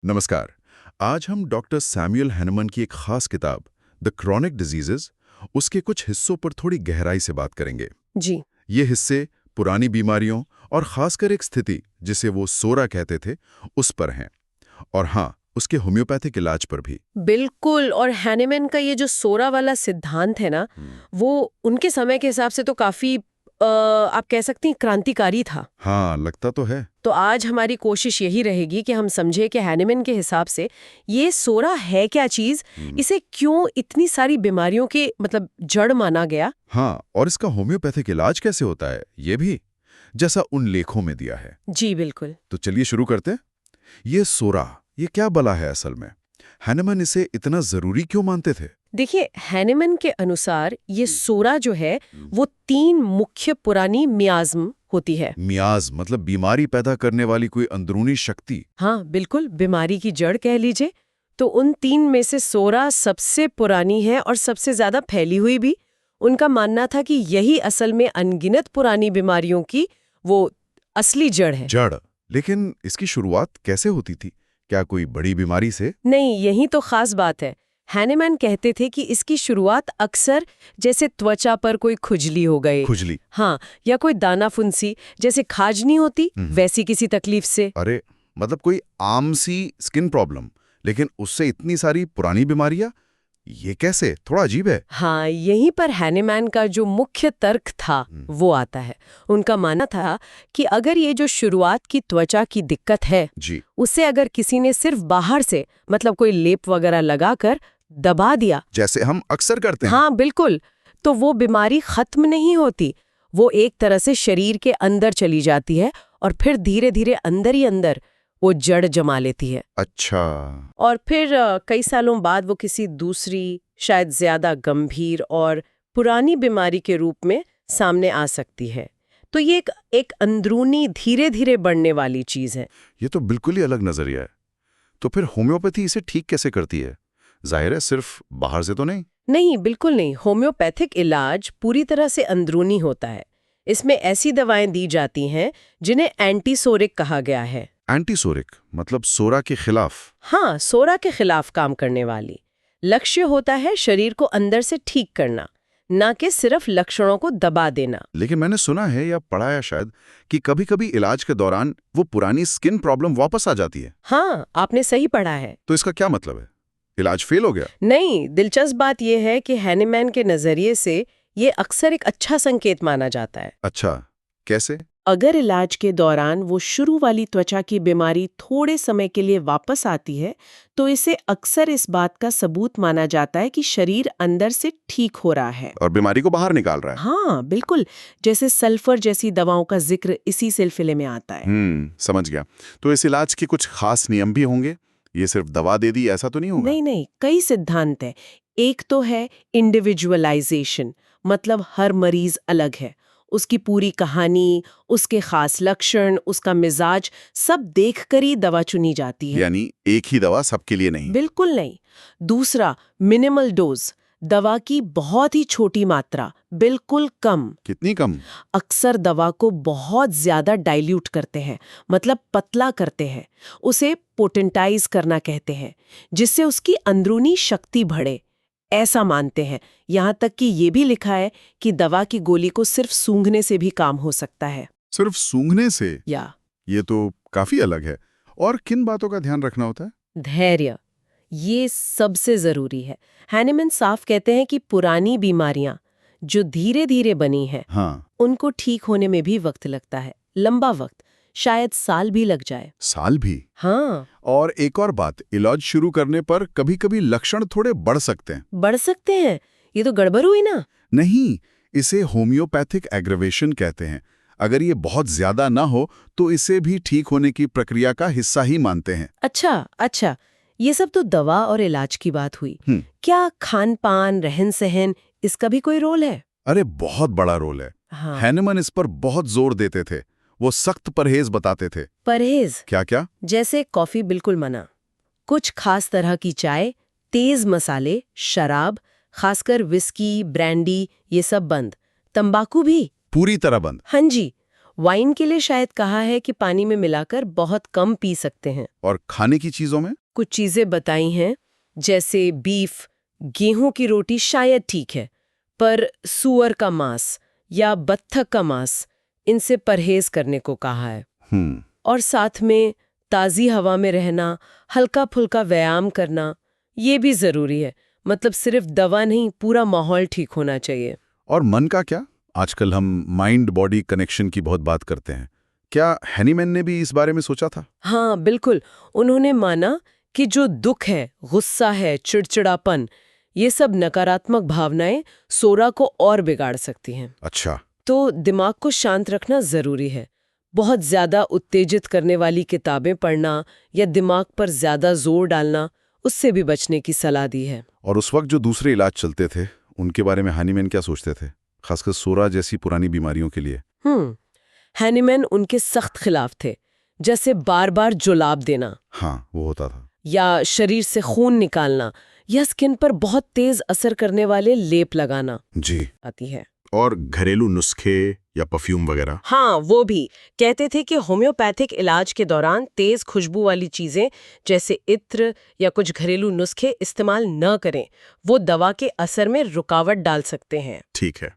नमस्कार। आज हम डॉक्टर सैमुअल हैनेमन की एक खास किताब द क्रॉनिक डिजीजेस उसके कुछ हिस्सों पर थोड़ी गहराई से बात करेंगे। जी ये हिस्से पुरानी बीमारियों और खासकर एक स्थिति जिसे वो सोरा कहते थे उस पर हैं, और हाँ, उसके होम्योपैथिक इलाज पर भी। बिल्कुल। और हैनेमैन का ये जो सोरा वाला सिद्धांत है ना, वो उनके समय के हिसाब से तो काफी आप कह सकती हैं क्रांतिकारी था। हाँ, लगता तो है। तो आज हमारी कोशिश यही रहेगी कि हम समझे कि हैनेमैन के हिसाब से ये सोरा है क्या चीज, इसे क्यों इतनी सारी बीमारियों के मतलब जड़ माना गया। हाँ, और इसका होम्योपैथिक इलाज कैसे होता है ये भी, जैसा उन लेखों में दिया है। जी बिल्कुल। तो चलिए शुरू करते हैं। ये सोरा, ये क्या बला है असल में? हैनेमन इसे इतना जरूरी क्यों मानते थे? देखिए, हैनेमैन के अनुसार ये सोरा जो है वो 3 मुख्य पुरानी मियाज्म होती है। मियाज मतलब बीमारी पैदा करने वाली कोई अंदरूनी शक्ति। हाँ बिल्कुल, बीमारी की जड़ कह लीजिए। तो उन 3 में से सोरा सबसे पुरानी है और सबसे ज्यादा फैली हुई भी। उनका मानना था कि यही असल में अनगिनत पुरानी बीमारियों की वो असली जड़ है। जड़। लेकिन इसकी शुरुआत कैसे होती थी? क्या कोई बड़ी बीमारी से? नहीं, यही तो खास बात है। हैनेमैन कहते थे कि इसकी शुरुआत अक्सर जैसे त्वचा पर कोई खुजली हो गई, खुजली? हाँ, या कोई दाना फुंसी जैसे खाजनी होती वैसी किसी तकलीफ से। अरे, मतलब कोई आम सी स्किन प्रॉब्लम, लेकिन उससे इतनी सारी पुरानी बीमारियां? ये कैसे? थोड़ा अजीब है। हाँ, यहीं पर हैनेमैन का जो मुख्य तर्क था वो आता है। उनका मानना था कि अगर ये जो शुरुआत की त्वचा की दिक्कत है, जी। उसे अगर किसी ने सिर्फ बाहर से मतलब कोई लेप वगैरह लगाकर दबा दिया, जैसे हम अक्सर करते हैं। हाँ बिल्कुल, तो वो बीमारी खत्म नहीं होती। वो एक तरह से शरीर के अंदर चली जाती है और फिर धीरे धीरे अंदर ही अंदर वो जड़ जमा लेती है। अच्छा। और फिर कई सालों बाद वो किसी दूसरी, शायद ज्यादा गंभीर और पुरानी बीमारी के रूप में सामने आ सकती है। तो ये एक अंदरूनी धीरे धीरे बढ़ने वाली चीज है। ये तो बिल्कुल ही अलग नजरिया है। तो फिर होम्योपैथी इसे ठीक कैसे करती है? जाहिर है सिर्फ बाहर से तो नहीं। नहीं, बिल्कुल नहीं। होम्योपैथिक इलाज पूरी तरह से अंदरूनी होता है। इसमें ऐसी दवाएं दी जाती हैं जिन्हें एंटीसोरिक कहा गया है। एंटीसोरिक मतलब सोरा के खिलाफ? हाँ, सोरा के खिलाफ काम करने वाली। लक्ष्य होता है शरीर को अंदर से ठीक करना, ना कि सिर्फ लक्षणों को दबा देना। लेकिन मैंने सुना है या पढ़ा है शायद कि कभी-कभी इलाज के दौरान वो पुरानी स्किन प्रॉब्लम वापस आ जाती है। हाँ, आपने सही पढ़ा है। तो इसका क्या मतलब है? इलाज फेल हो गया? नहीं, दिलचस्प बात यह है कि हैनेमैन के नजरिए से ये अक्सर एक अच्छा संकेत माना जाता है। अच्छा, कैसे? अगर इलाज के दौरान वो शुरू वाली त्वचा की बीमारी थोड़े समय के लिए वापस आती है, तो इसे अक्सर इस बात का सबूत माना जाता है कि शरीर अंदर से ठीक हो रहा है और बीमारी को बाहर निकाल रहा है। हाँ बिल्कुल, जैसे सल्फर जैसी दवाओं का जिक्र इसी सिलसिले में आता है। समझ गया। तो इस इलाज के कुछ खास नियम भी होंगे? ये सिर्फ दवा दे दी ऐसा तो नहीं होगा? नहीं नहीं, कई सिद्धांत है। एक तो है इंडिविजुअलाइजेशन, मतलब हर मरीज अलग है। उसकी पूरी कहानी, उसके खास लक्षण, उसका मिजाज सब देखकर ही दवा चुनी जाती है। यानी एक ही दवा सबके लिए नहीं? बिल्कुल नहीं। दूसरा, मिनिमल डोज, दवा की बहुत ही छोटी मात्रा, बिल्कुल कम। कितनी कम? अक्सर दवा को बहुत ज्यादा डाइल्यूट करते हैं, मतलब पतला करते हैं। उसे पोटेंटाइज करना कहते हैं, जिससे उसकी अंदरूनी शक्ति बढ़े, ऐसा मानते हैं। यहाँ तक कि ये भी लिखा है कि दवा की गोली को सिर्फ सूंघने से भी काम हो सकता है। सिर्फ सूंघने से? या ये तो काफी अलग है। और किन बातों का ध्यान रखना होता है? धैर्य, ये सबसे जरूरी है। हैनेमैन साफ कहते हैं कि पुरानी बीमारियां जो धीरे धीरे बनी हैं, हाँ। उनको ठीक होने में भी वक्त लगता है, लंबा वक्त, शायद साल भी लग जाए। साल भी? हाँ, और एक और बात, इलाज शुरू करने पर कभी-कभी लक्षण थोड़े बढ़ सकते हैं। बढ़ सकते हैं। ये तो गड़बड़ हुई ना। नहीं, इसे होम्योपैथिक एग्रेवेशन कहते हैं। अगर ये बहुत ज्यादा ना हो तो इसे भी ठीक होने की प्रक्रिया का हिस्सा ही मानते हैं। अच्छा अच्छा, ये सब तो दवा और इलाज की बात हुई। क्या खान पान, रहन सहन, इसका भी कोई रोल है? अरे बहुत बड़ा रोल है। हाँ। हैनेमन इस पर बहुत जोर देते थे। वो सख्त परहेज बताते थे। परहेज? क्या क्या? जैसे कॉफी बिल्कुल मना, कुछ खास तरह की चाय, तेज मसाले, शराब, खासकर विस्की, ब्रांडी, ये सब बंद। तंबाकू भी पूरी तरह बंद? हाँ जी। वाइन के लिए शायद कहा है कि पानी में मिलाकर बहुत कम पी सकते हैं। और खाने की चीजों में? कुछ चीजें बताई हैं, जैसे बीफ, गेहूं की रोटी शायद ठीक है, पर सूअर का मांस या बत्तख का मांस, इनसे परहेज करने को कहा है। और साथ में ताज़ी हवा में रहना, हल्का फुल्का व्यायाम करना, ये भी जरूरी है। मतलब सिर्फ दवा नहीं, पूरा माहौल ठीक होना चाहिए। और मन का क्या? आजकल हम माइंड बॉडी कनेक्शन की बहुत बात करते हैं। क्या हैनीमैन ने भी इस बारे में सोचा था? हाँ बिल्कुल। उन्होंने माना कि जो दुख है, गुस्सा है, चिड़चिड़ापन, ये सब नकारात्मक भावनाएं सोरा को और बिगाड़ सकती हैं। अच्छा। तो दिमाग को शांत रखना जरूरी है। बहुत ज्यादा उत्तेजित करने वाली किताबें पढ़ना या दिमाग पर ज्यादा जोर डालना, उससे भी बचने की सलाह दी है। और उस वक्त जो दूसरे इलाज चलते थे, उनके बारे में हैनीमैन क्या सोचते थे, खासकर सोरा जैसी पुरानी बीमारियों के लिए? हैनीमैन उनके सख्त खिलाफ थे, जैसे बार बार जुलाब देना, हाँ वो होता था, या शरीर से खून निकालना, या स्किन पर बहुत तेज असर करने वाले लेप लगाना जी आती है। और घरेलू नुस्खे या परफ्यूम वगैरह? हाँ, वो भी कहते थे कि होम्योपैथिक इलाज के दौरान तेज खुशबू वाली चीजें जैसे इत्र या कुछ घरेलू नुस्खे इस्तेमाल न करें, वो दवा के असर में रुकावट डाल सकते हैं। ठीक है,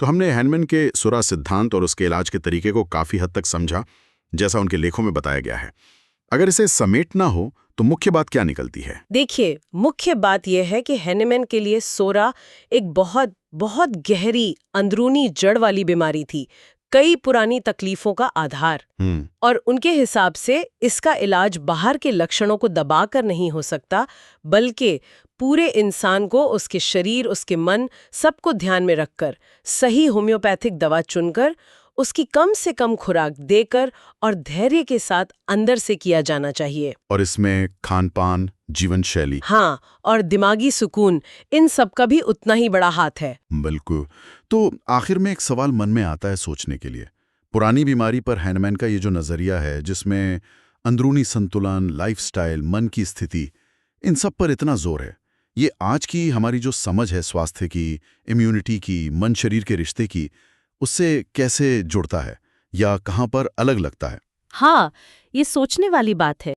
तो हमने हैनीमैन के सोरा सिद्धांत और उसके इलाज के तरीके को काफी हद तक समझा, जैसा उनके लेखों में बताया गया है। अगर इसे समेटना हो तो मुख्य बात क्या निकलती है? देखिए, मुख्य बात यह है कि हैनीमैन के लिए सोरा एक बहुत बहुत गहरी अंदरूनी जड़ वाली बीमारी थी, कई पुरानी तकलीफों का आधार। और उनके हिसाब से इसका इलाज बाहर के लक्षणों को दबाकर नहीं हो सकता, बल्कि पूरे इंसान को, उसके शरीर, उसके मन, सबको ध्यान में रखकर सही होम्योपैथिक दवा चुनकर, उसकी कम से कम खुराक देकर और धैर्य के साथ अंदर से किया जाना चाहिए। और इसमें खान पान, जीवन शैली, हाँ, और दिमागी सुकून, इन सब का भी उतना ही बड़ा हाथ है। बिल्कुल। तो आखिर में एक सवाल मन में आता है सोचने के लिए। पुरानी बीमारी पर हैनीमैन का ये जो नजरिया है, जिसमें अंदरूनी संतुलन, लाइफस्टाइल, मन की स्थिति, इन सब पर इतना जोर है, ये आज की हमारी जो समझ है स्वास्थ्य की, इम्यूनिटी की, मन शरीर के रिश्ते की, उससे कैसे जुड़ता है या कहाँ पर अलग लगता है? हाँ, ये सोचने वाली बात है।